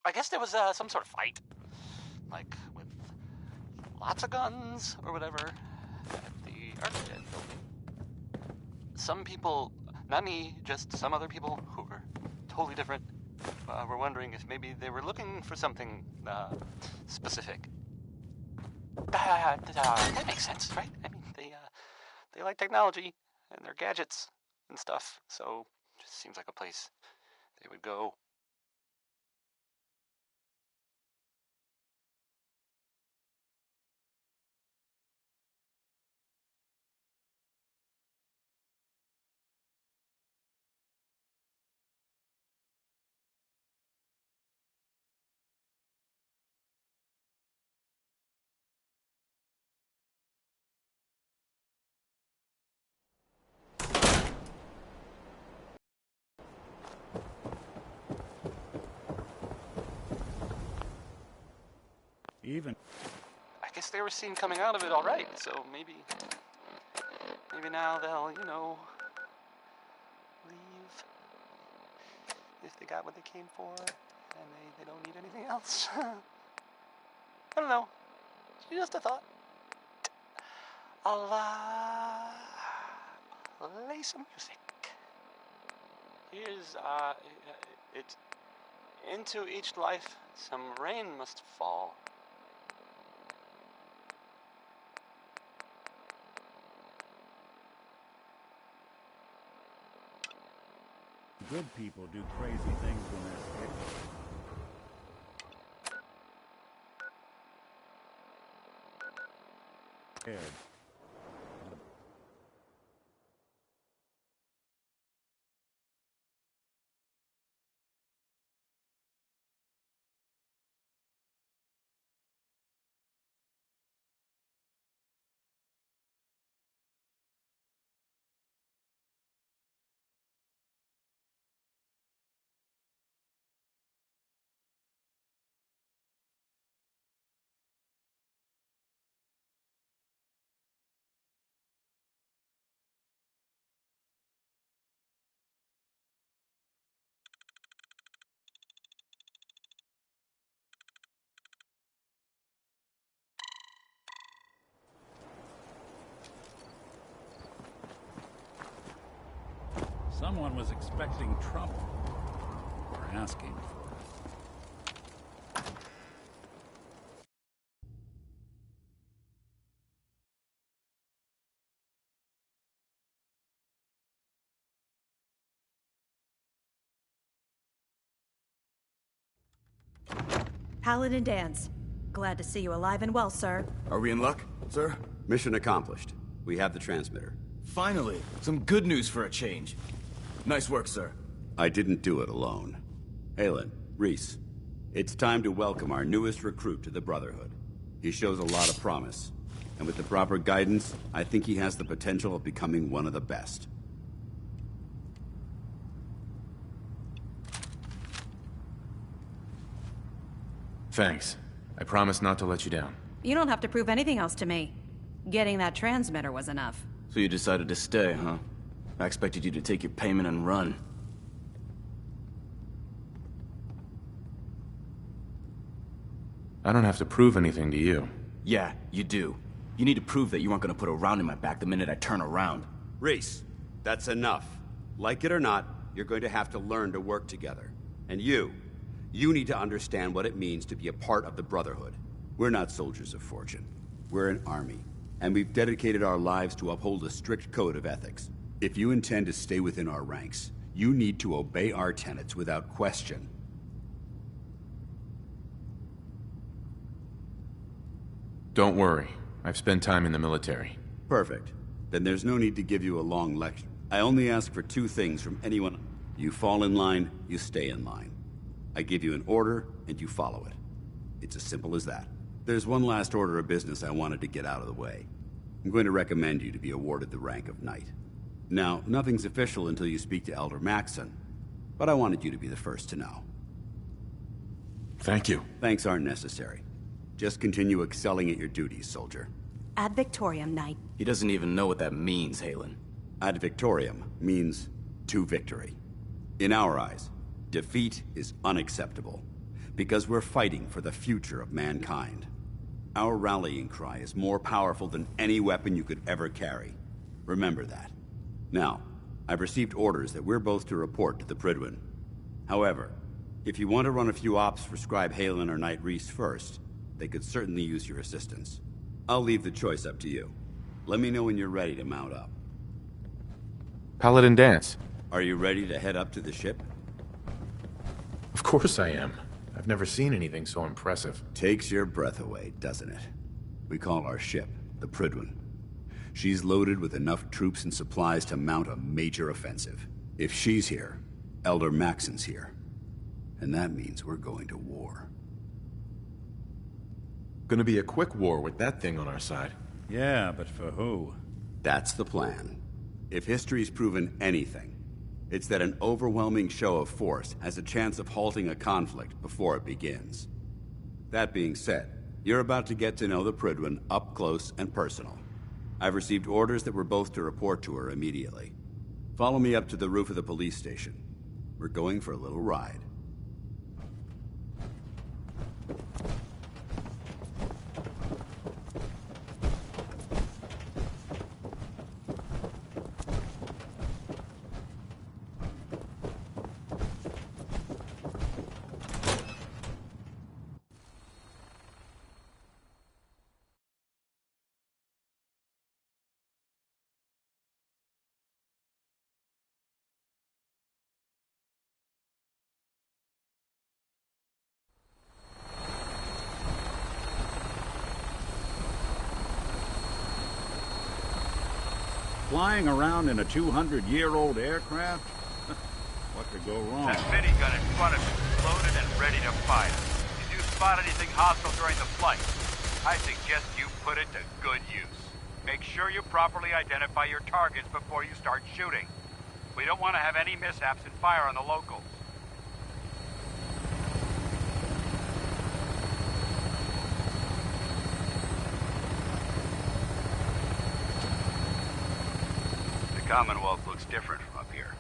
I guess there was some sort of fight, like with lots of guns or whatever, at the Arcade building. Some people, not me, just some other people who were totally different, were wondering if maybe they were looking for something specific. That makes sense, right? I mean, they like technology and their gadgets and stuff, so it just seems like a place they would go. I guess they were seen coming out of it all right, so maybe now they'll, leave if they got what they came for and they don't need anything else. I don't know. Just a thought. I'll play some music. Here's it. Into each life some rain must fall. Good people do crazy things when they're scared. Someone was expecting trouble, or asking for it. Paladin Dance. Glad to see you alive and well, sir. Are we in luck, sir? Mission accomplished. We have the transmitter. Finally! Some good news for a change. Nice work, sir. I didn't do it alone. Halen, Reese, it's time to welcome our newest recruit to the Brotherhood. He shows a lot of promise, and with the proper guidance, I think he has the potential of becoming one of the best. Thanks. I promise not to let you down. You don't have to prove anything else to me. Getting that transmitter was enough. So you decided to stay, huh? I expected you to take your payment and run. I don't have to prove anything to you. Yeah, you do. You need to prove that you aren't gonna put a round in my back the minute I turn around. Reese, that's enough. Like it or not, you're going to have to learn to work together. And you need to understand what it means to be a part of the Brotherhood. We're not soldiers of fortune. We're an army, and we've dedicated our lives to uphold a strict code of ethics. If you intend to stay within our ranks, you need to obey our tenets without question. Don't worry. I've spent time in the military. Perfect. Then there's no need to give you a long lecture. I only ask for two things from anyone. You fall in line, you stay in line. I give you an order, and you follow it. It's as simple as that. There's one last order of business I wanted to get out of the way. I'm going to recommend you to be awarded the rank of Knight. Now, nothing's official until you speak to Elder Maxson, but I wanted you to be the first to know. Thank you. Thanks aren't necessary. Just continue excelling at your duties, soldier. Ad Victoriam, Knight. He doesn't even know what that means, Halen. Ad Victoriam means to victory. In our eyes, defeat is unacceptable. Because we're fighting for the future of mankind. Our rallying cry is more powerful than any weapon you could ever carry. Remember that. Now, I've received orders that we're both to report to the Prydwen. However, if you want to run a few ops for Scribe Halen or Knight Reese first, they could certainly use your assistance. I'll leave the choice up to you. Let me know when you're ready to mount up. Paladin Dance. Are you ready to head up to the ship? Of course I am. I've never seen anything so impressive. Takes your breath away, doesn't it? We call our ship the Prydwen. She's loaded with enough troops and supplies to mount a major offensive. If she's here, Elder Maxon's here. And that means we're going to war. Gonna be a quick war with that thing on our side. Yeah, but for who? That's the plan. If history's proven anything, it's that an overwhelming show of force has a chance of halting a conflict before it begins. That being said, you're about to get to know the Prydwen up close and personal. I've received orders that we're both to report to her immediately. Follow me up to the roof of the police station. We're going for a little ride. Flying around in a 200-year-old aircraft? What could go wrong? That minigun in front of you is loaded and ready to fire. If you spot anything hostile during the flight, I suggest you put it to good use. Make sure you properly identify your targets before you start shooting. We don't want to have any mishaps and fire on the locals. The Commonwealth looks different from up here,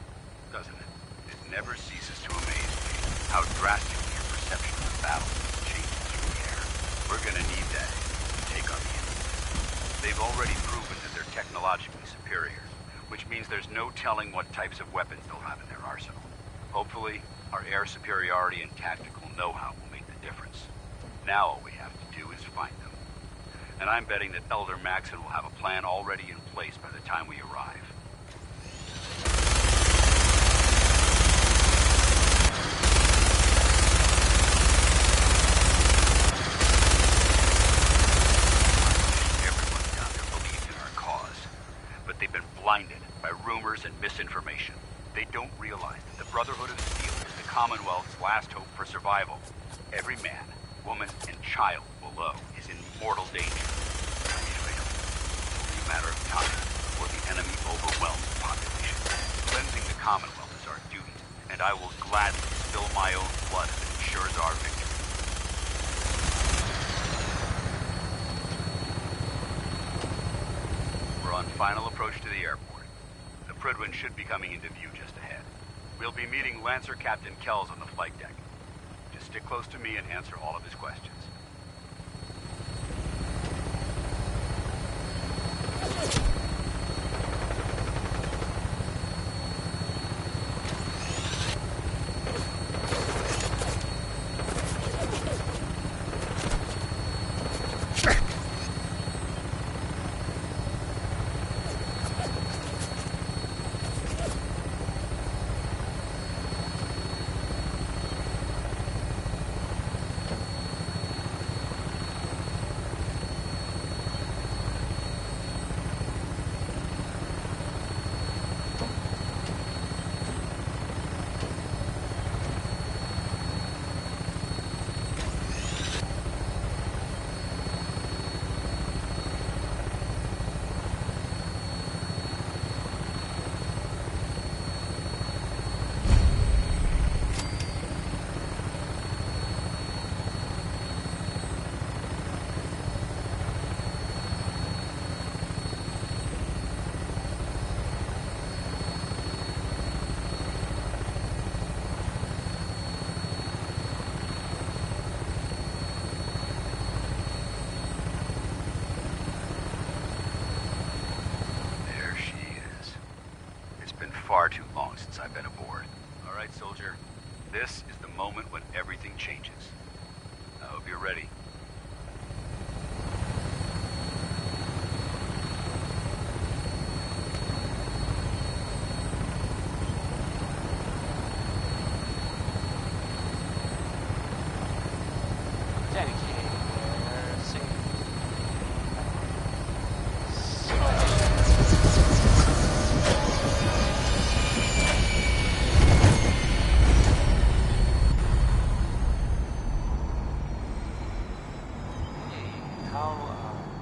doesn't it? It never ceases to amaze me how drastically your perception of the battle changes through the air. We're gonna need that to take on the enemy. They've already proven that they're technologically superior, which means there's no telling what types of weapons they'll have in their arsenal. Hopefully, our air superiority and tactical know-how will make the difference. Now all we have to do is find them. And I'm betting that Elder Maxon will have a plan already in place by the time we arrive. Everyone down there believes in our cause, but they've been blinded by rumors and misinformation. They don't realize that the Brotherhood of Steel is the Commonwealth's last hope for survival. Every man, woman, and child below is in mortal danger. We fail. It's only a matter of time before the enemy overwhelms the population. Cleansing the Commonwealth is our duty, and I will gladly spill my own blood if it ensures our victory. We're on final approach to the airport. The Prydwen should be coming into view just ahead. We'll be meeting Lancer Captain Kells on the flight deck. Just stick close to me and answer all of his questions. far too long since I've been aboard. All right, soldier. This is the moment when everything changes. I hope you're ready.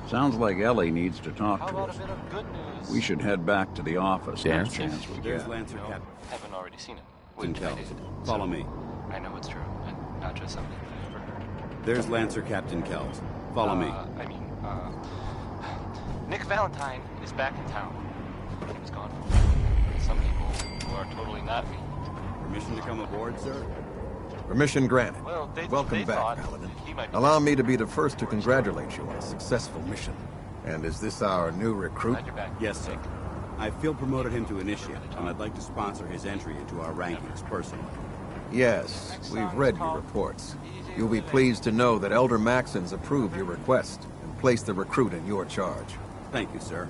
Sounds like Ellie needs to talk How to about us. a bit of good news? We should head back to the office Dan? next chance we There's get. Lancer No, Captain haven't already seen him. Which I Kells. did. Follow So, me. I know it's true, and not just something I've ever heard. There's Lancer Captain Kells. Follow me. Nick Valentine is back in town. He was gone for some people who are totally not me. Permission to come aboard, sir? Permission granted. Well, Welcome they back, thought Paladin. he might be Allow me to be the first to congratulate you on a successful mission. And is this our new recruit? Glad you're back. Yes, sir. I field promoted him to initiate, and I'd like to sponsor his entry into our rankings personally. Yes, we've read your reports. You'll be pleased to know that Elder Maxon's approved your request and placed the recruit in your charge. Thank you, sir.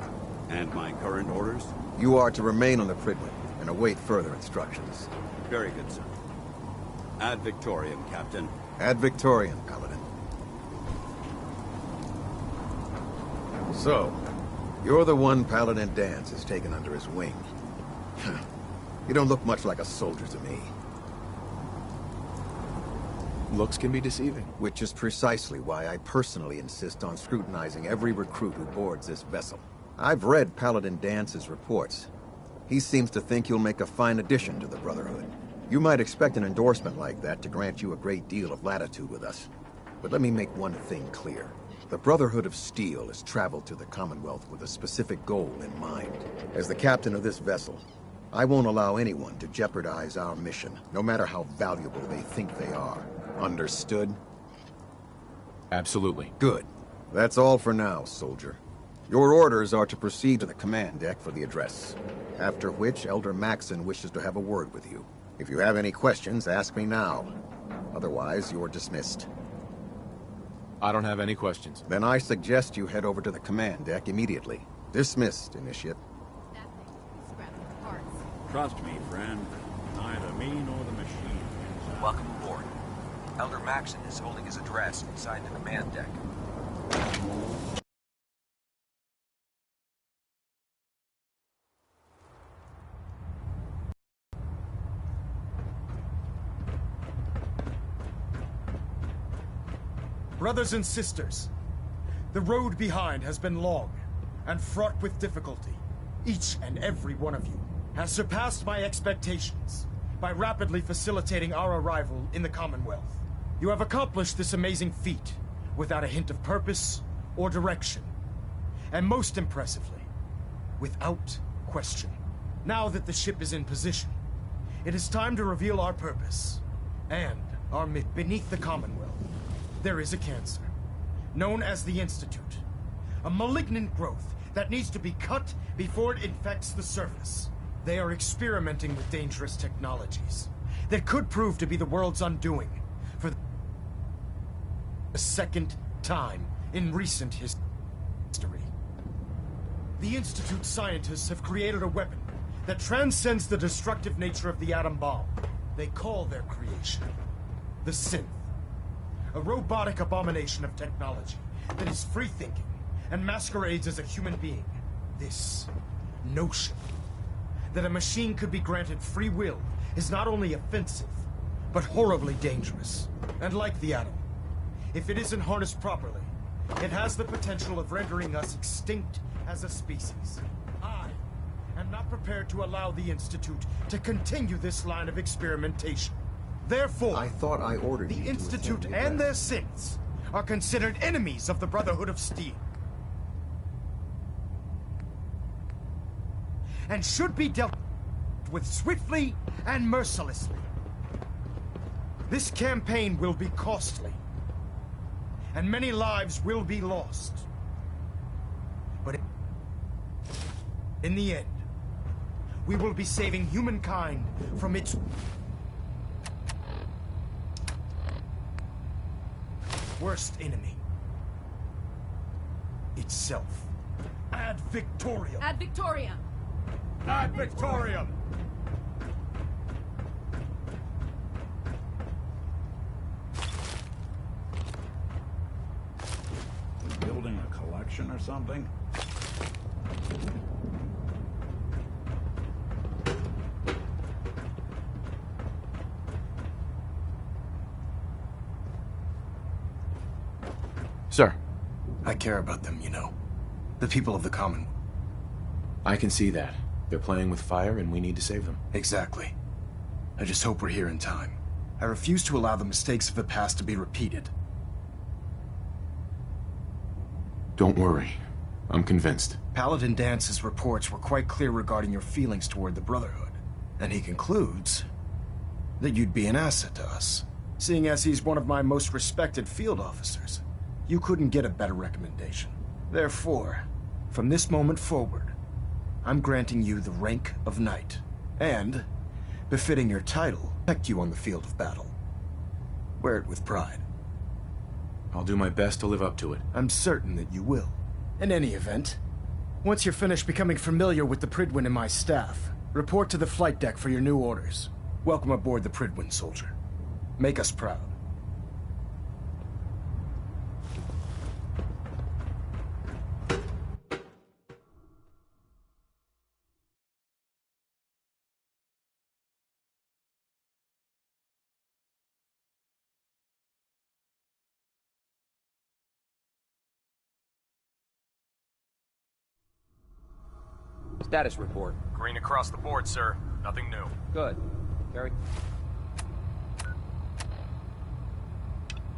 And my current orders? You are to remain on the Prydwen and await further instructions. Very good, sir. Ad Victoriam, Captain. Ad Victoriam, Paladin. So, you're the one Paladin Danse has taken under his wing. You don't look much like a soldier to me. Looks can be deceiving. Which is precisely why I personally insist on scrutinizing every recruit who boards this vessel. I've read Paladin Dance's reports. He seems to think you'll make a fine addition to the Brotherhood. You might expect an endorsement like that to grant you a great deal of latitude with us. But let me make one thing clear. The Brotherhood of Steel has traveled to the Commonwealth with a specific goal in mind. As the captain of this vessel, I won't allow anyone to jeopardize our mission, no matter how valuable they think they are. Understood? Absolutely. Good. That's all for now, soldier. Your orders are to proceed to the command deck for the address. After which, Elder Maxon wishes to have a word with you. If you have any questions, ask me now. Otherwise, you're dismissed. I don't have any questions. Then I suggest you head over to the command deck immediately. Dismissed, Initiate. Trust me, friend. Neither me nor the machine. Welcome aboard. Elder Maxon is holding his address inside the command deck. Brothers and sisters, the road behind has been long and fraught with difficulty. Each and every one of you has surpassed my expectations by rapidly facilitating our arrival in the Commonwealth. You have accomplished this amazing feat without a hint of purpose or direction. And most impressively, without question. Now that the ship is in position, it is time to reveal our purpose and our mission. Beneath the Commonwealth, there is a cancer, known as the Institute. A malignant growth that needs to be cut before it infects the surface. They are experimenting with dangerous technologies that could prove to be the world's undoing for the second time in recent history. The Institute scientists have created a weapon that transcends the destructive nature of the atom bomb. They call their creation the Synth. A robotic abomination of technology that is free-thinking and masquerades as a human being. This notion that a machine could be granted free will is not only offensive, but horribly dangerous. And like the atom, if it isn't harnessed properly, it has the potential of rendering us extinct as a species. I am not prepared to allow the Institute to continue this line of experimentation. Therefore, I thought I ordered the you to Institute attend to and that. their synths are considered enemies of the Brotherhood of Steel. And should be dealt with swiftly and mercilessly. This campaign will be costly, and many lives will be lost. But in the end, we will be saving humankind from its worst enemy. Itself. Ad Victoriam. Ad Victoriam. Ad Victoriam! Building a collection or something? Sir, I care about them, you know. The people of the Commonwealth. I can see that. They're playing with fire and we need to save them. Exactly. I just hope we're here in time. I refuse to allow the mistakes of the past to be repeated. Don't worry. I'm convinced. Paladin Dance's reports were quite clear regarding your feelings toward the Brotherhood. And he concludes that you'd be an asset to us. Seeing as he's one of my most respected field officers, you couldn't get a better recommendation. Therefore, from this moment forward, I'm granting you the rank of Knight, and, befitting your title, protect you on the field of battle. Wear it with pride. I'll do my best to live up to it. I'm certain that you will. In any event, once you're finished becoming familiar with the Pridwin and my staff, report to the flight deck for your new orders. Welcome aboard the Pridwin, soldier. Make us proud. Status report. Green across the board, sir. Nothing new. Good. Very...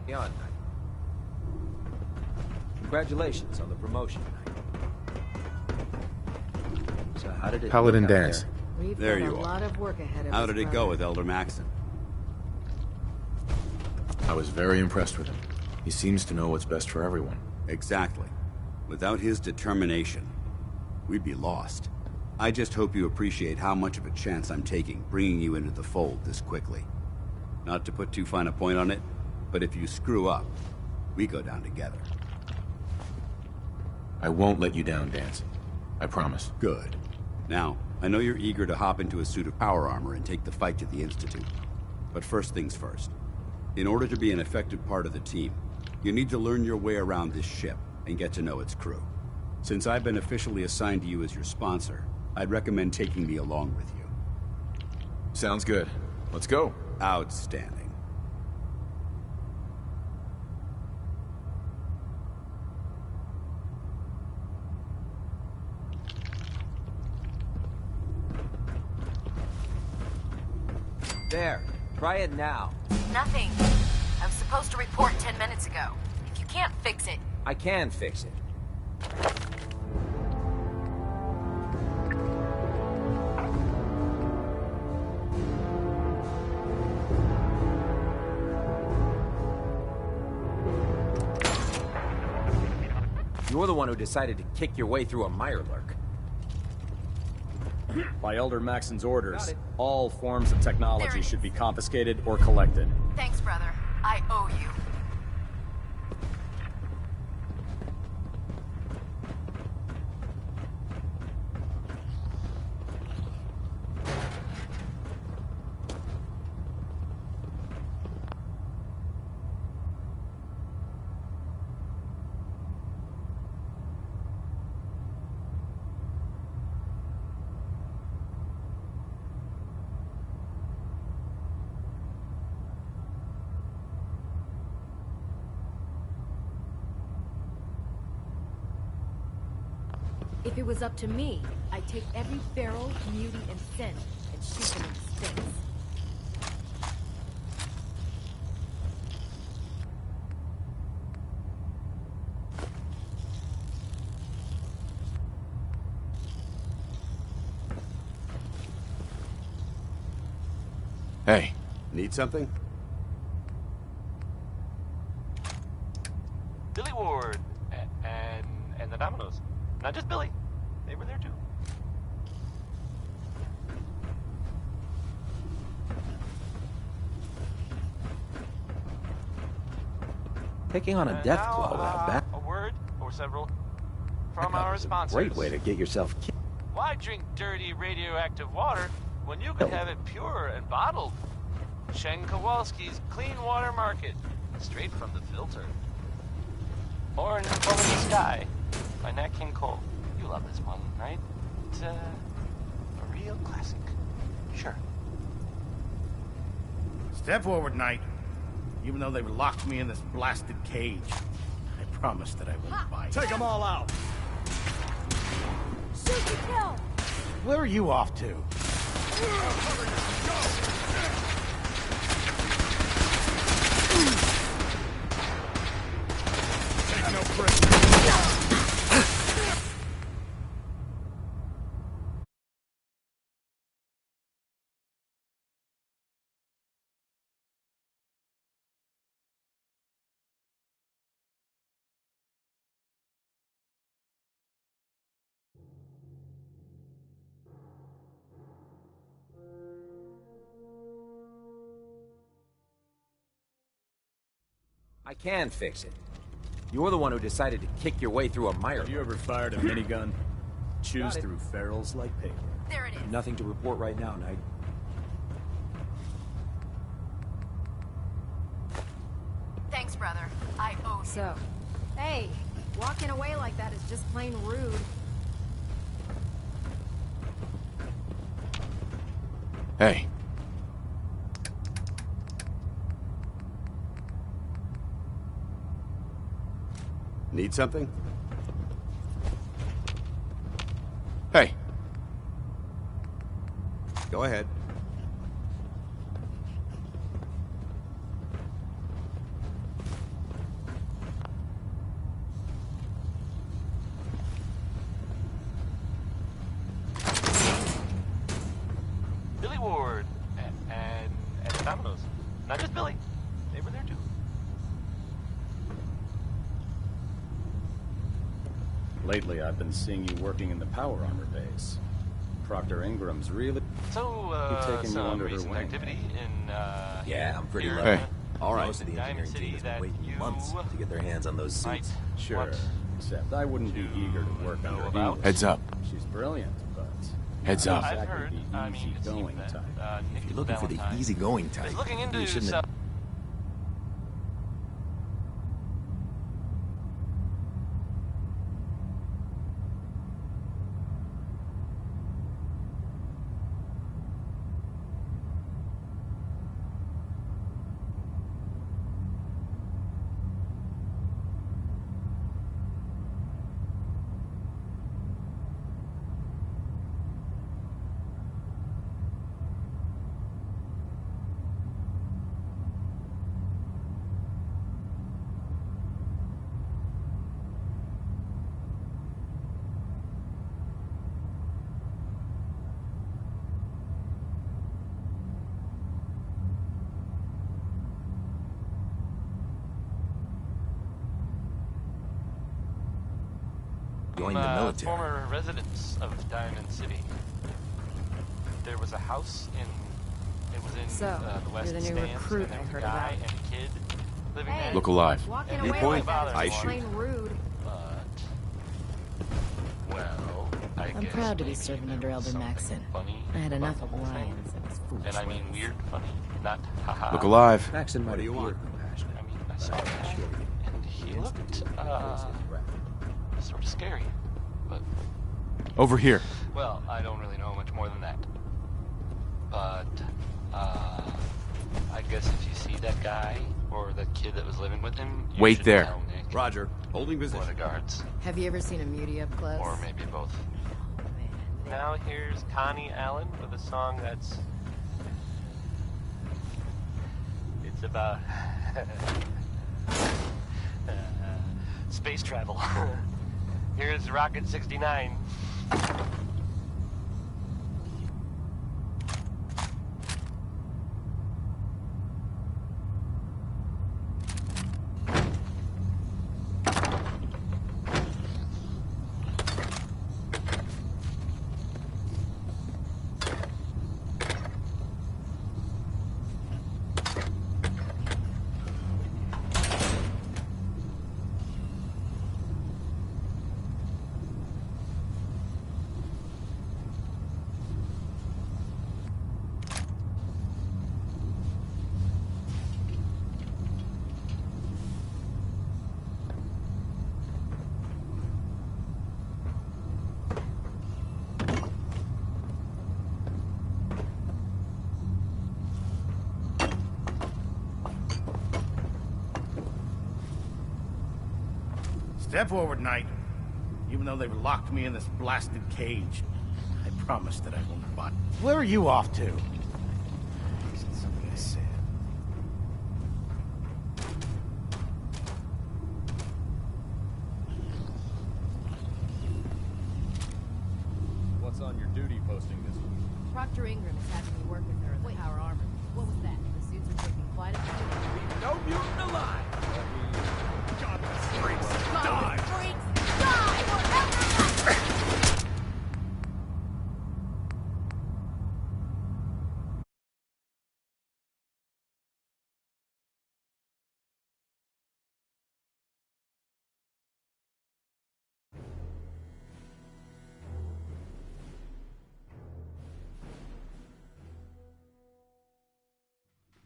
Beyond Knight. Congratulations on the promotion, Knight. So how did it Paladin work out Dance. there? We've There got you a are. lot of work ahead of How us, did it go brother. with Elder Maxon? I was very impressed with him. He seems to know what's best for everyone. Exactly. Without his determination, we'd be lost. I just hope you appreciate how much of a chance I'm taking bringing you into the fold this quickly. Not to put too fine a point on it, but if you screw up, we go down together. I won't let you down, Dance. I promise. Good. Now, I know you're eager to hop into a suit of power armor and take the fight to the Institute. But first things first. In order to be an effective part of the team, you need to learn your way around this ship and get to know its crew. Since I've been officially assigned to you as your sponsor, I'd recommend taking me along with you. Sounds good. Let's go. Outstanding. There. Try it now. Nothing. I was supposed to report 10 minutes ago. If you can't fix it... I can fix it. You're the one who decided to kick your way through a Mirelurk. By Elder Maxon's Got orders, it. all forms of There technology it should is. be confiscated or collected. Thanks, brother. I owe you. If it was up to me, I'd take every feral, mutie, and scent and shoot them in sticks. Hey, Need something? Billy Ward and the Dominoes. Not just Billy. They were there too. Taking on a death claw without back. A word or several from our sponsors. Great way to get yourself killed. Why drink dirty radioactive water when you can have it pure and bottled? Sheng Kowalski's Clean Water Market, straight from the filter. Orange Full in the Sky by Nat King Cole. You love this one, right? It's a real classic. Sure. Step forward, Knight. Even though they've locked me in this blasted cage, I promised that I wouldn't bite. Take them all out! Shoot to kill! Where are you off to? Take no prisoners. I can fix it. You're the one who decided to kick your way through a mire. Have you ever fired a minigun? Chews through ferrules like paper. There it is. Nothing to report right now, Knight. Thanks, brother. I owe you. So, hey, walking away like that is just plain rude. Hey. Need something? Hey. Go ahead. Billy Ward and Domino's. Not just Billy. They were there too. Lately, I've been seeing you working in the power armor base. Proctor Ingram's really taking you Some under her recent wing. activity in, Yeah, I'm pretty here, lucky. Hey. All right. Most of the Diamond engineering team has City been waiting that months you to get their hands on those might suits. Sure. want Except I wouldn't be eager to work know under her. about. Heads up. She's brilliant, but Heads not up. I've exactly heard, the I mean, it seems easygoing that, type. Nick If you're looking for the Valentine easygoing type, is looking into you shouldn't have... Joined the military. Former residents of Diamond City. There was a house in. It was in So, the West you're the new Stands, recruit and there I was a heard guy about. and a kid living Hey, there. Look alive. Walking Any away point? like that I is just shoot. plain rude. But well, I I'm guess proud to be maybe serving there under was Elder something Maxon. funny I had about enough the of whole thing. Lyons and his foolish And I mean ways. weird funny, not haha. Look alive. Maxon might What do you appear want? compassionate. I mean, I saw but that, I'm sure and he looked his breath. sort of scary, but Over here. well, I don't really know much more than that. But I guess if you see that guy or that kid that was living with him, you Wait should there. tell Nick Roger. Holding or the position. guards, Have you ever seen a mutie up close? or maybe both. Oh, man. Now here's Connie Allen with a song that's it's about space travel. Here's Rocket 69. Step forward, Knight. Even though they've locked me in this blasted cage, I promise that I won't bite. Where are you off to? Isn't something I said. What's on your duty posting this week? Proctor Ingram is having me work with her in the power armor. What was that? The suits are taking quite a few. No mutant alive! God, the freaks die! Freaks die forever!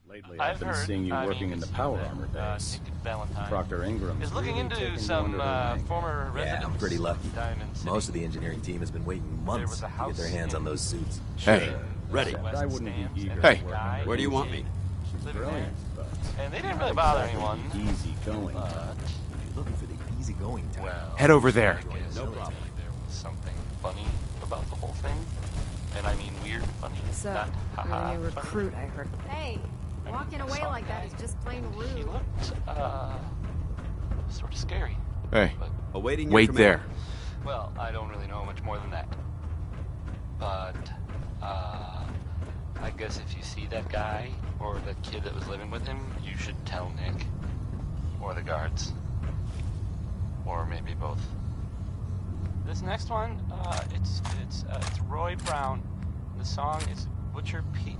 Lately, I've been seeing you working in the power armor base. Proctor Ingram is looking into some former residents. Yeah, I'm pretty lucky. Most of the engineering team has been waiting months to get their hands on those suits. Hey, ready. I wouldn't be eager. Hey, to work where do you want me? Brilliant, but and they didn't really bother anyone. Easy going. Looking for the easygoing type. Well, head over there. No problem. There was something funny about the whole thing, and I mean weird funny. So, not you're haha a new funny. recruit, I heard. Hey, walking away like that is just plain rude. He looked sort of scary. Hey, Awaiting your wait command. there. Well, I don't really know much more than that. But, I guess if you see that guy, or the kid that was living with him, you should tell Nick. Or the guards. Or maybe both. This next one, it's Roy Brown. The song is Butcher Pete.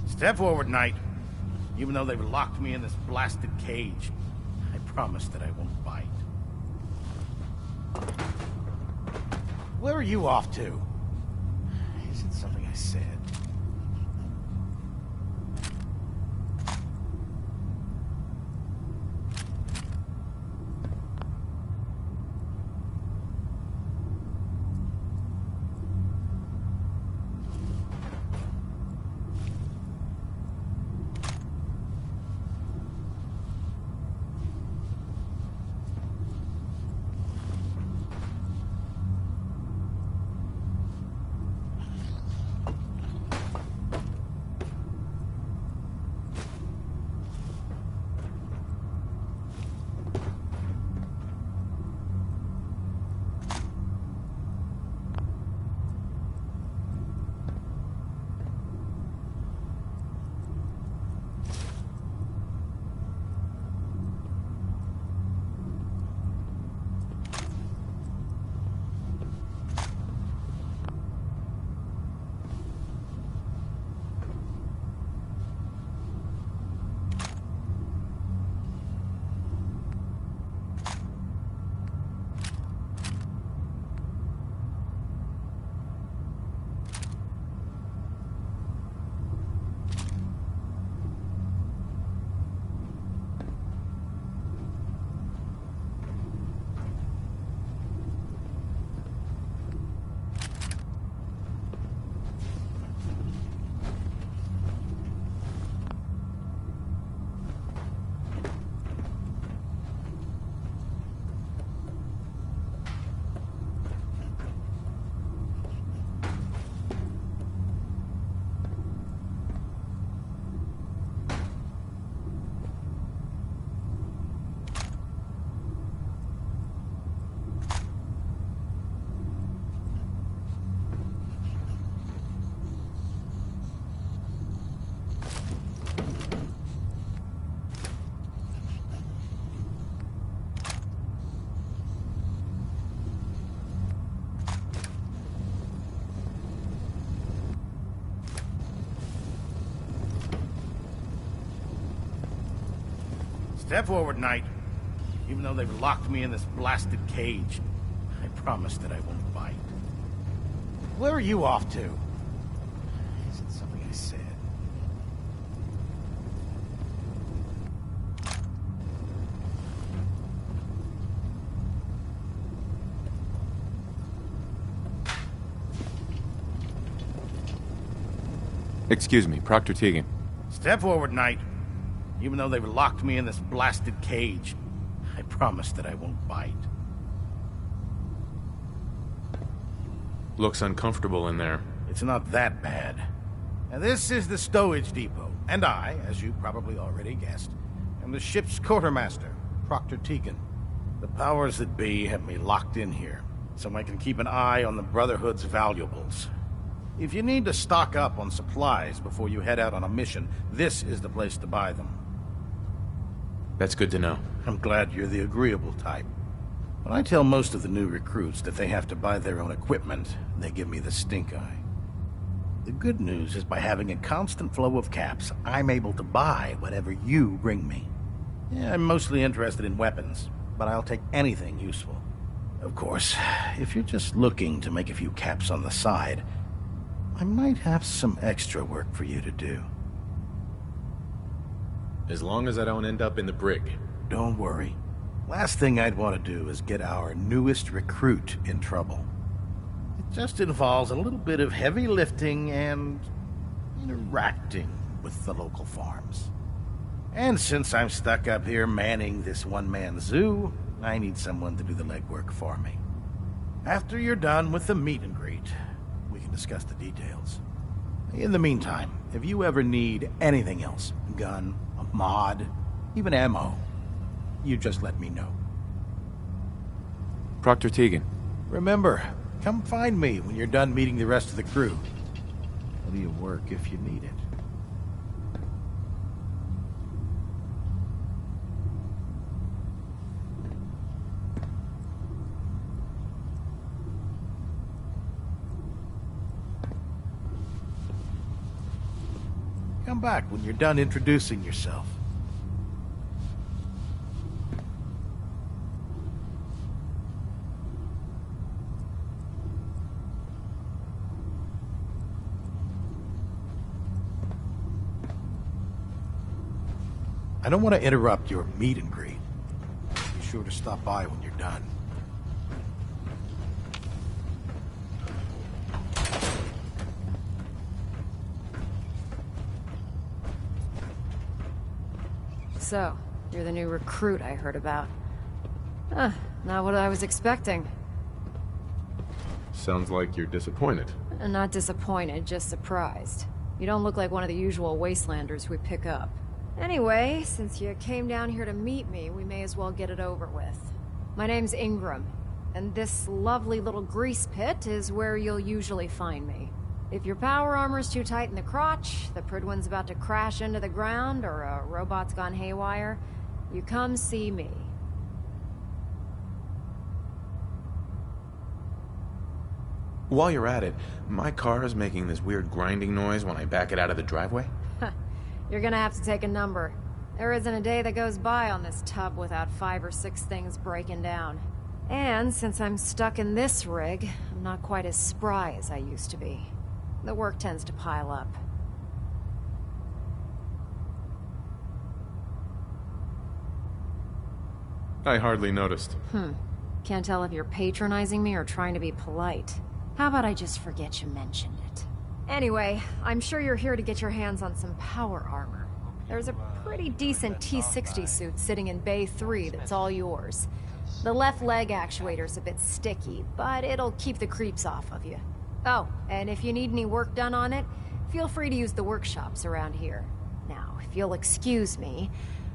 Step forward, Knight. Even though they've locked me in this blasted cage, I promise that I won't bite. Where are you off to? Isn't something I said. Step forward, Knight. Even though they've locked me in this blasted cage, I promise that I won't bite. Where are you off to? Isn't something I said. Excuse me, Proctor Tegan. Step forward, Knight. Even though they've locked me in this blasted cage, I promise that I won't bite. Looks uncomfortable in there. It's not that bad. Now, this is the stowage depot, and I, as you probably already guessed, am the ship's quartermaster, Proctor Tegan. The powers that be have me locked in here, so I can keep an eye on the Brotherhood's valuables. If you need to stock up on supplies before you head out on a mission, this is the place to buy them. That's good to know. I'm glad you're the agreeable type. When I tell most of the new recruits that they have to buy their own equipment, they give me the stink eye. The good news is by having a constant flow of caps, I'm able to buy whatever you bring me. Yeah, I'm mostly interested in weapons, but I'll take anything useful. Of course, if you're just looking to make a few caps on the side, I might have some extra work for you to do. As long as I don't end up in the brig. Don't worry. Last thing I'd want to do is get our newest recruit in trouble. It just involves a little bit of heavy lifting and interacting with the local farms. And since I'm stuck up here manning this one-man zoo, I need someone to do the legwork for me. After you're done with the meet and greet, we can discuss the details. In the meantime, if you ever need anything else, gun, a mod, even ammo, you just let me know. Proctor Tegan. Remember, come find me when you're done meeting the rest of the crew. Plenty of work if you need it. Come back when you're done introducing yourself. I don't want to interrupt your meet and greet. Be sure to stop by when you're done. So, you're the new recruit I heard about. Not what I was expecting. Sounds like you're disappointed. Not disappointed, just surprised. You don't look like one of the usual wastelanders we pick up. Anyway, since you came down here to meet me, we may as well get it over with. My name's Ingram, and this lovely little grease pit is where you'll usually find me. If your power armor's too tight in the crotch, the Pridwin's about to crash into the ground, or a robot's gone haywire, you come see me. While you're at it, my car is making this weird grinding noise when I back it out of the driveway. You're gonna have to take a number. There isn't a day that goes by on this tub without 5 or 6 things breaking down. And since I'm stuck in this rig, I'm not quite as spry as I used to be. The work tends to pile up. I hardly noticed. Can't tell if you're patronizing me or trying to be polite. How about I just forget you mentioned it? Anyway, I'm sure you're here to get your hands on some power armor. There's a pretty decent T-60 suit sitting in Bay 3 that's all yours. The left leg actuator's a bit sticky, but it'll keep the creeps off of you. Oh, and if you need any work done on it, feel free to use the workshops around here. Now, if you'll excuse me,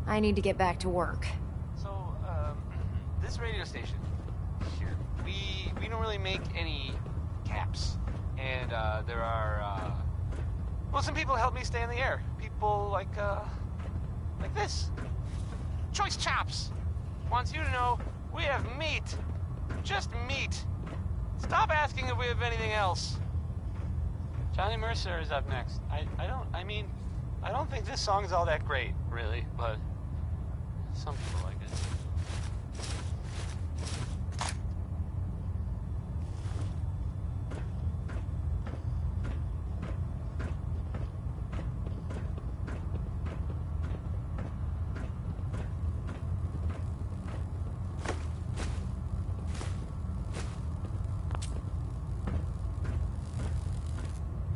I need to get back to work. So, this radio station here, we don't really make any caps. And, there are, well, some people help me stay in the air. People like this. Choice Chops wants you to know we have meat. Just meat. Stop asking if we have anything else. Johnny Mercer is up next. I don't think this song's all that great, really, but some people like it.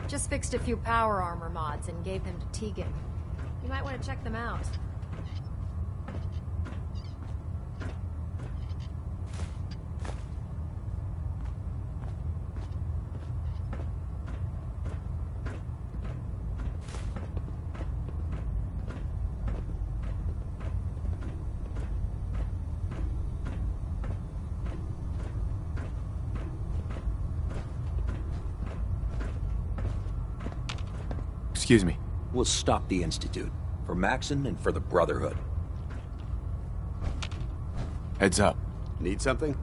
Just fixed a few power armor mods and gave them to Tegan. You might want to check them out. Excuse me. We'll stop the Institute. For Maxon and for the Brotherhood. Heads up. Need something?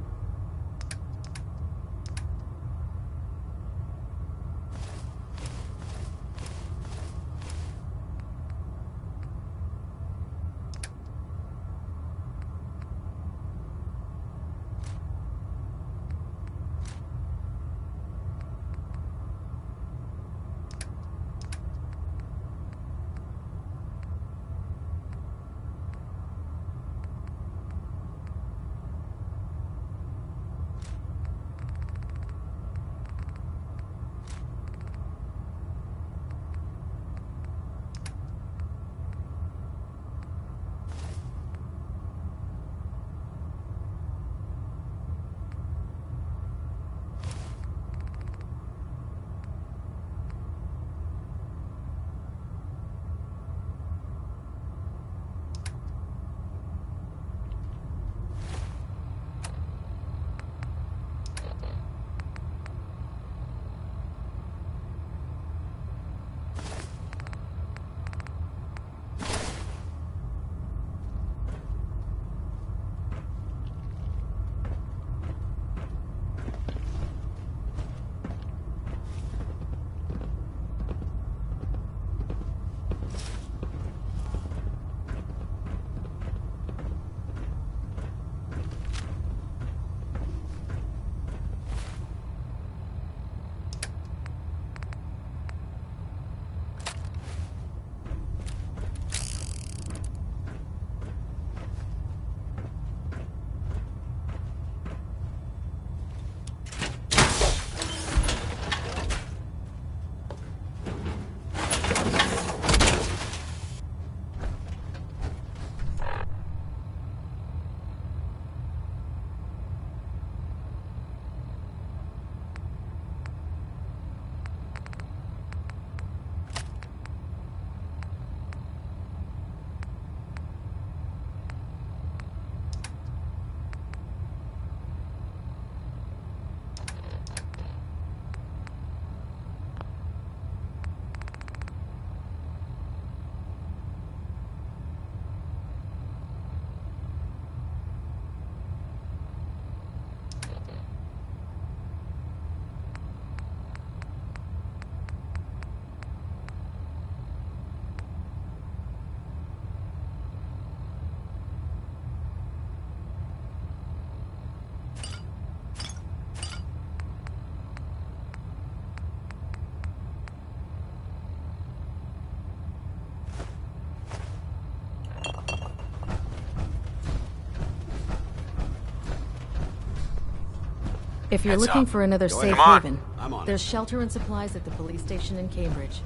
If you're Heads looking up. for another Go safe ahead. haven, I'm on it. there's shelter and supplies at the police station in Cambridge.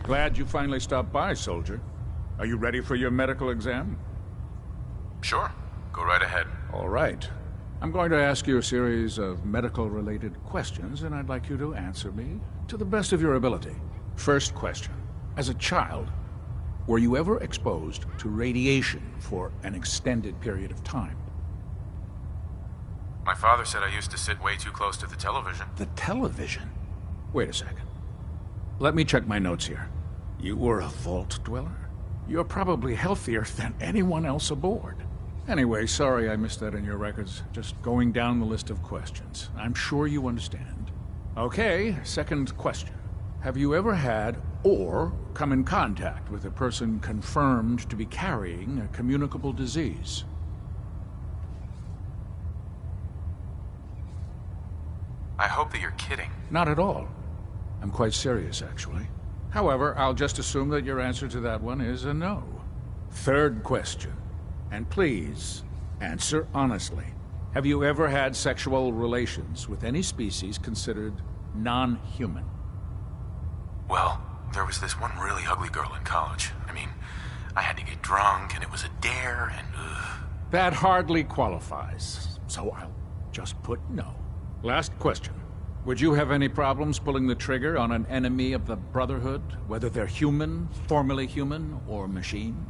Glad you finally stopped by, soldier. Are you ready for your medical exam? Sure. Go right ahead. All right. I'm going to ask you a series of medical-related questions, and I'd like you to answer me to the best of your ability. First question. As a child, were you ever exposed to radiation for an extended period of time? My father said I used to sit way too close to the television. The television? Wait a second. Let me check my notes here. You were a vault dweller? You're probably healthier than anyone else aboard. Anyway, sorry I missed that in your records. Just going down the list of questions. I'm sure you understand. Okay, second question. Have you ever had or come in contact with a person confirmed to be carrying a communicable disease? I hope that you're kidding. Not at all. I'm quite serious, actually. However, I'll just assume that your answer to that one is a no. Third question. And please, answer honestly. Have you ever had sexual relations with any species considered non-human. Well, there was this one really ugly girl in college. I mean, I had to get drunk, and it was a dare, and That hardly qualifies, so I'll just put no. Last question. Would you have any problems pulling the trigger on an enemy of the Brotherhood, whether they're human, formerly human, or machine?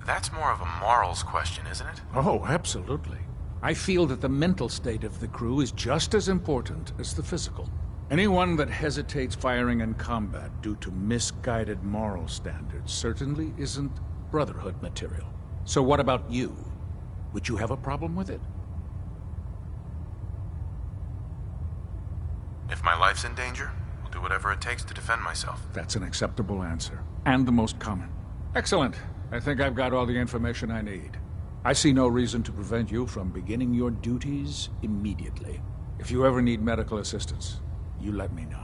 That's more of a morals question, isn't it? Oh, absolutely. I feel that the mental state of the crew is just as important as the physical. Anyone that hesitates firing in combat due to misguided moral standards certainly isn't Brotherhood material. So what about you? Would you have a problem with it? If my life's in danger, I'll do whatever it takes to defend myself. That's an acceptable answer, and the most common. Excellent. I think I've got all the information I need. I see no reason to prevent you from beginning your duties immediately. If you ever need medical assistance, you let me know.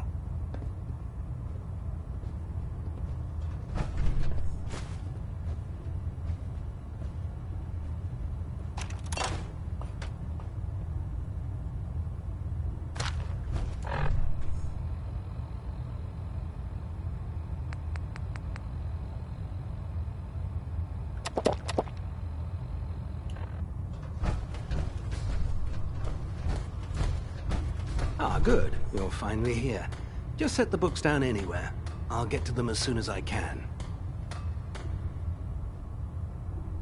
Ah, good. You're finally here. Just set the books down anywhere. I'll get to them as soon as I can.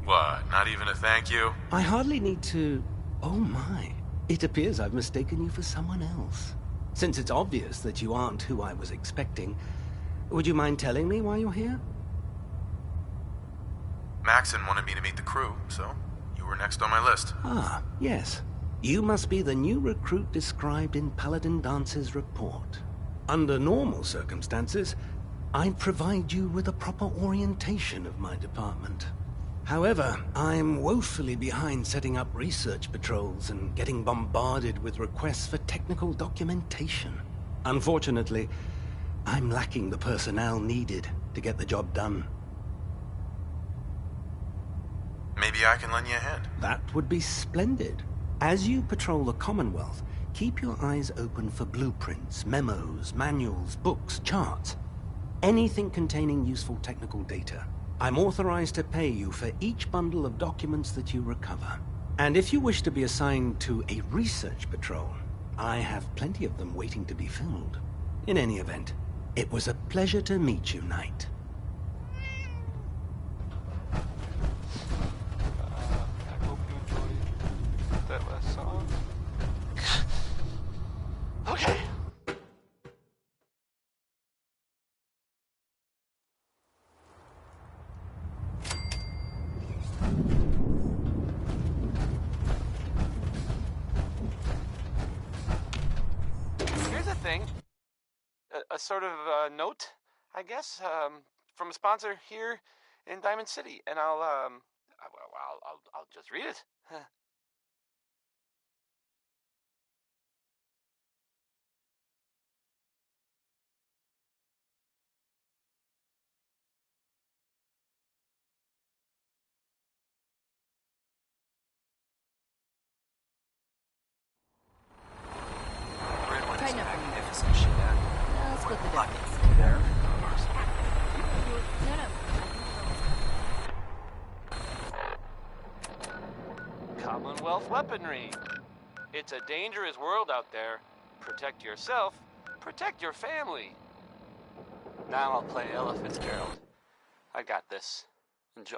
What, not even a thank you? I hardly need to... Oh my. It appears I've mistaken you for someone else. Since it's obvious that you aren't who I was expecting, would you mind telling me why you're here? Maxon wanted me to meet the crew, so you were next on my list. Ah, yes. You must be the new recruit described in Paladin Dance's report. Under normal circumstances, I'd provide you with a proper orientation of my department. However, I'm woefully behind setting up research patrols and getting bombarded with requests for technical documentation. Unfortunately, I'm lacking the personnel needed to get the job done. Maybe I can lend you a hand. That would be splendid. As you patrol the Commonwealth, keep your eyes open for blueprints, memos, manuals, books, charts. Anything containing useful technical data. I'm authorized to pay you for each bundle of documents that you recover. And if you wish to be assigned to a research patrol, I have plenty of them waiting to be filled. In any event, it was a pleasure to meet you, Knight. That last song. Okay. Here's a thing. A sort of note, I guess, from a sponsor here in Diamond City, and I'll just read it. Tighten up. Magnificent shit out. No, split the difference. There. No. Commonwealth weaponry. It's a dangerous world out there. Protect yourself, protect your family. Now I'll play Ella Fitzgerald. I got this. Enjoy.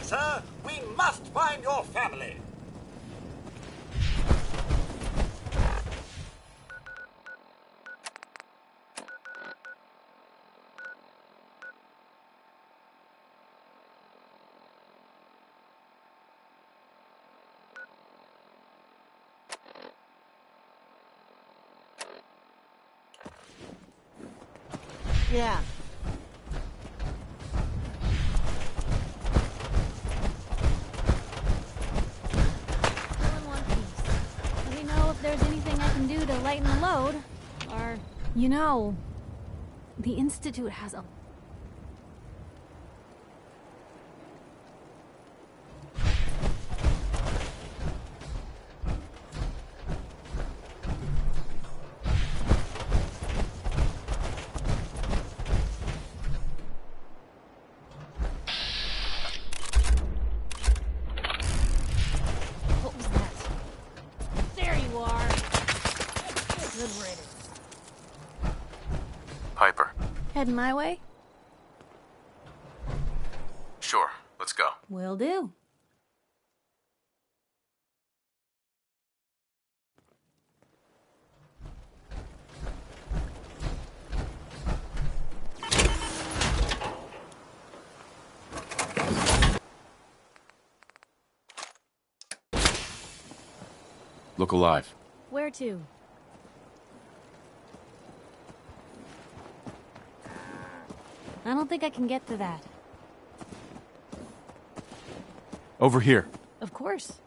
sir. We must find your family. Yeah. All in one piece. Let me know if there's anything I can do to lighten the load. Or, you know, the Institute has a... What was that? There you are. Good riddance. Piper. Heading my way? Sure, let's go. Will do. Look alive. Where to? I don't think I can get to that. Over here. Of course.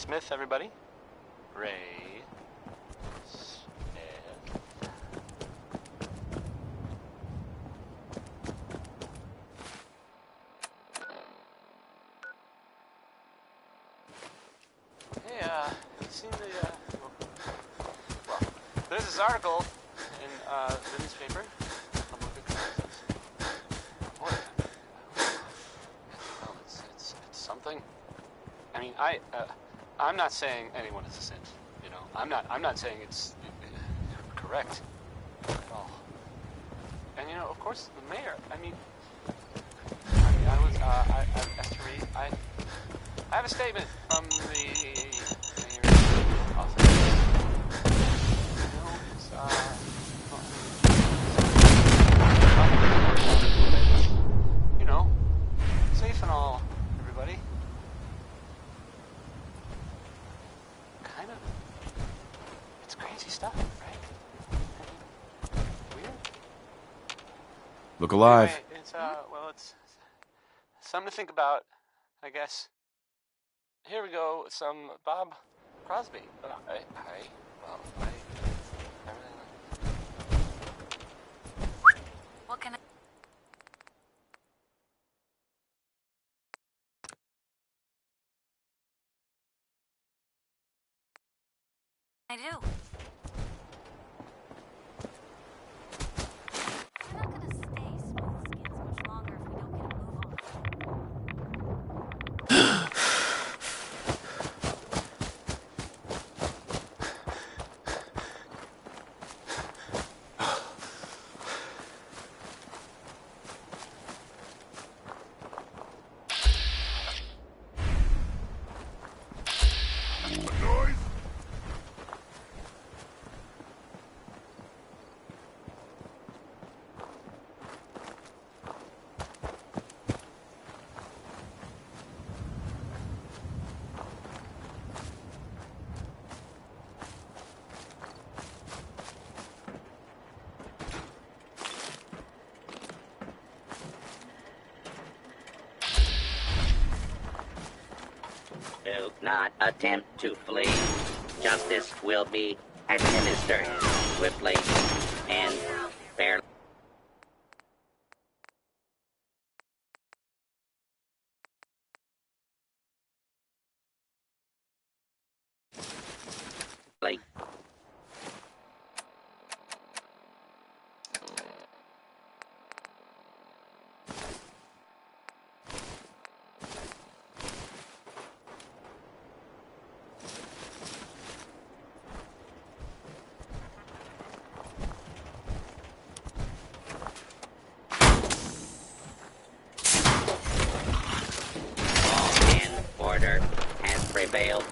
Smith, everybody. Ray Smith. Hey, have you seen the, well, there's this article in, the newspaper. Boy, well, it's something. I mean, I'm not saying anyone is a saint, you know. I'm not saying it's correct at all. And, you know, of course, the mayor, I have a statement from the mayor's office. You know, safe and all, everybody. Kind of. It's crazy stuff, right? Weird. Look alive. Anyway, it's something to think about, I guess. Here we go, some Bob Crosby. I really like. What can I do? We're not gonna stay smooth skins much longer if we don't get a move on. Do not attempt to flee. Justice will be administered swiftly and fairly. Order has prevailed.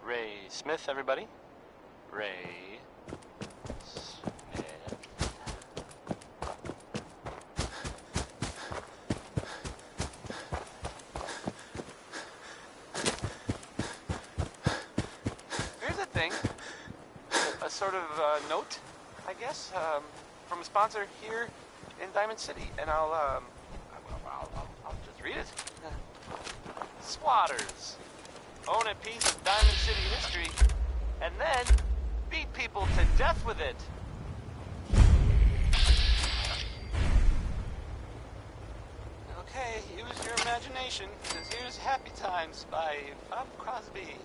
Ray Smith, everybody. Ray Smith. Here's a thing. A sort of note, I guess, from a sponsor here in Diamond City. And I'll just read it. Squatters own a piece of Diamond City history, and then beat people to death with it. Okay, use your imagination, because here's Happy Times by Bob Crosby.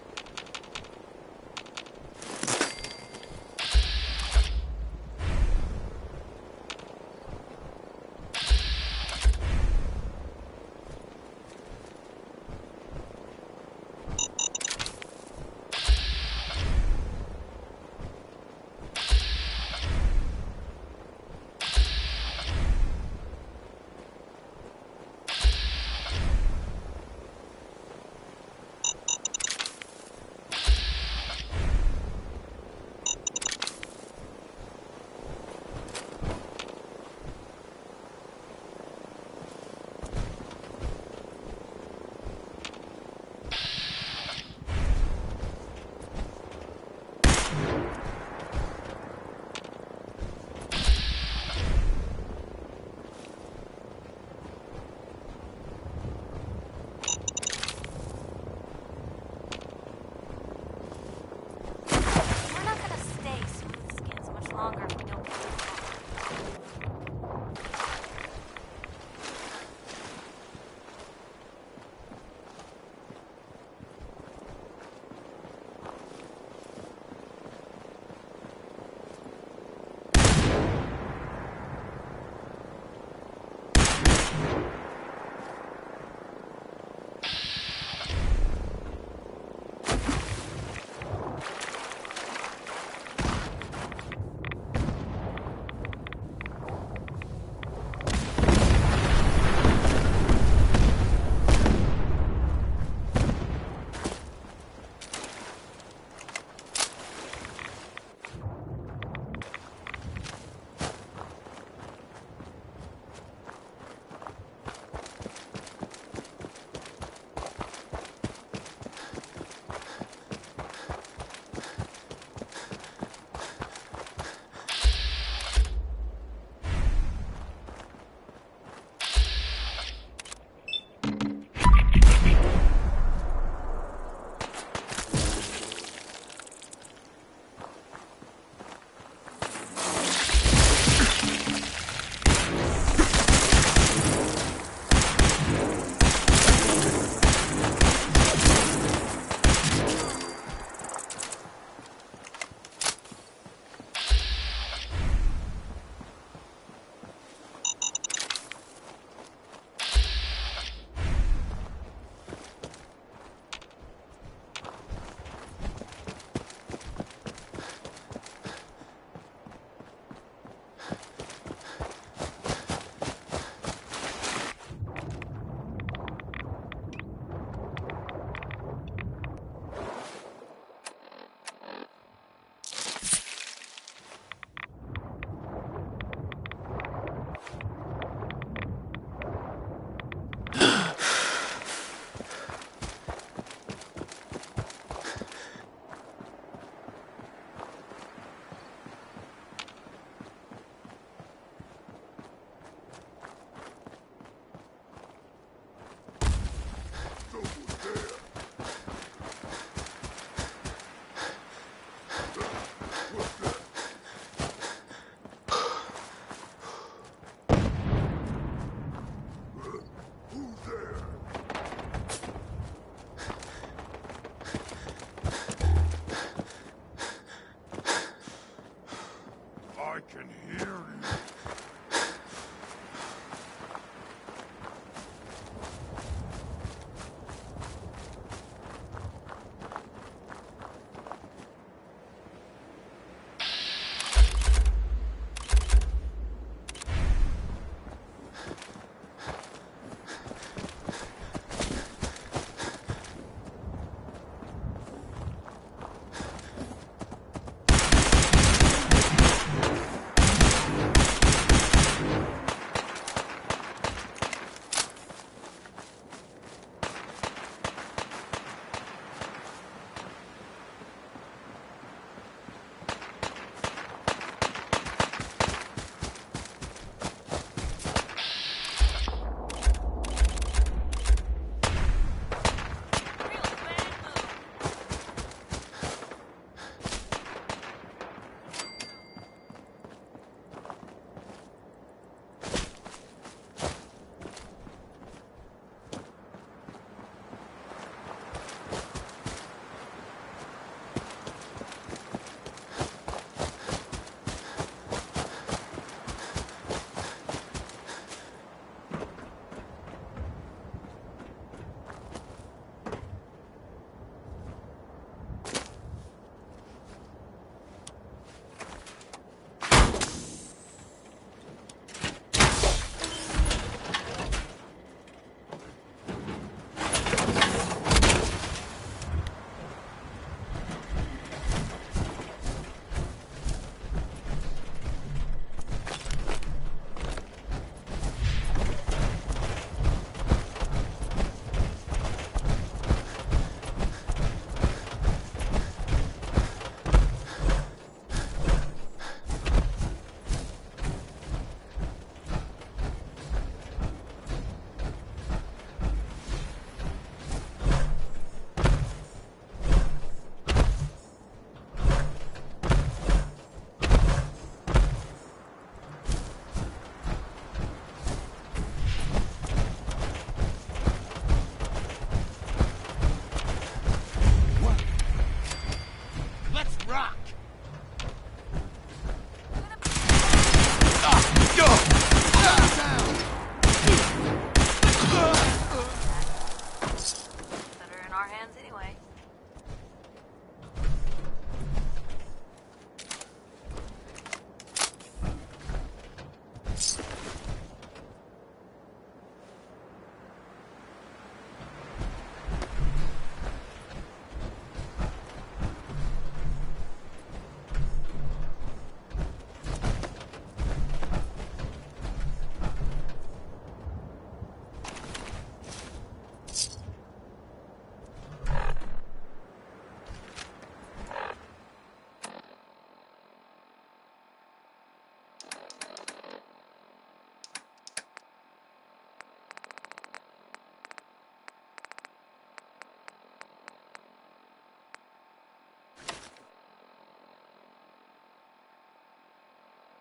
hands anyway.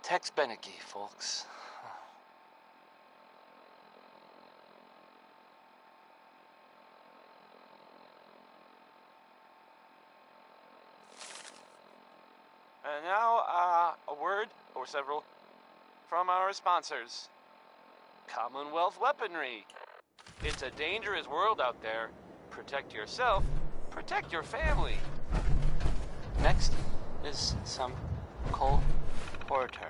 Tex Beneke, folks. And now, a word, or several, from our sponsors. Commonwealth Weaponry. It's a dangerous world out there. Protect yourself, protect your family. Next is some Cole Porter.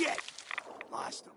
Shit! Lost him.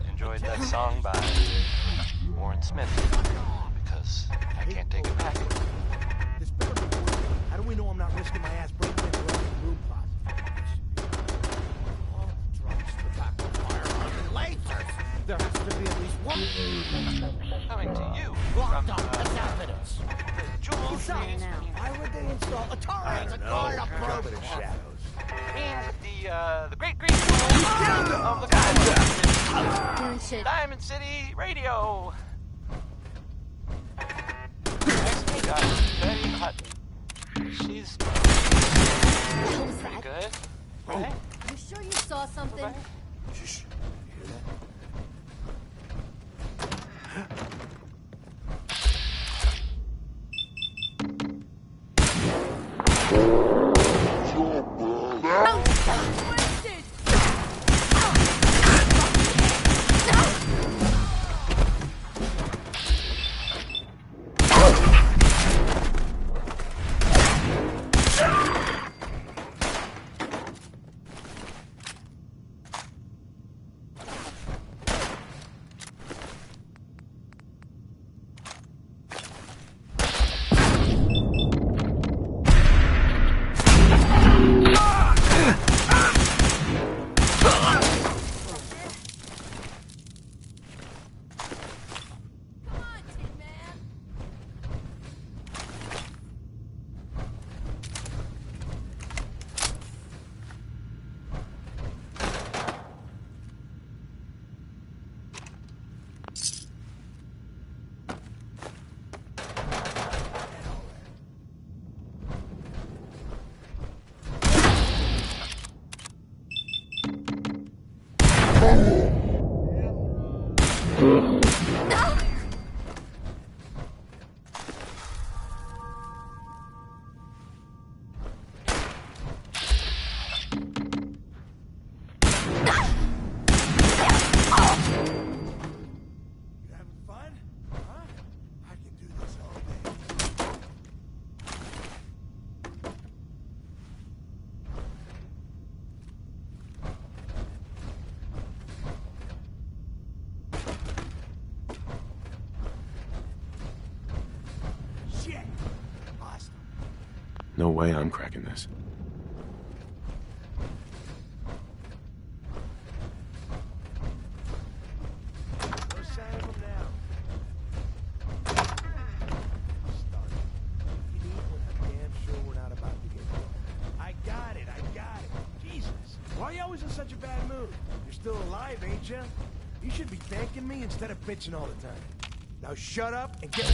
Enjoyed that song by Warren Smith, because I can't take it back. This building, how do we know I'm not risking my ass breaking into a room closet? Oh, drugs, tobacco, firearms, and lasers! There has to be at least one. Coming to you Locked from up, that's evidence. Jules. Besides, why would they install assault. Atari has a guard up front. Means the great green of the guy. Diamond City Radio. Next we got Betty Hutton. She's pretty good. Right? You sure you saw something? Right? Shh. You hear No way I'm cracking this. No sign of him now. Start. You need when I'm damn sure we're not about to get caught. I got it. Jesus. Why are you always in such a bad mood? You're still alive, ain't you? You should be thanking me instead of bitching all the time. Now shut up and get...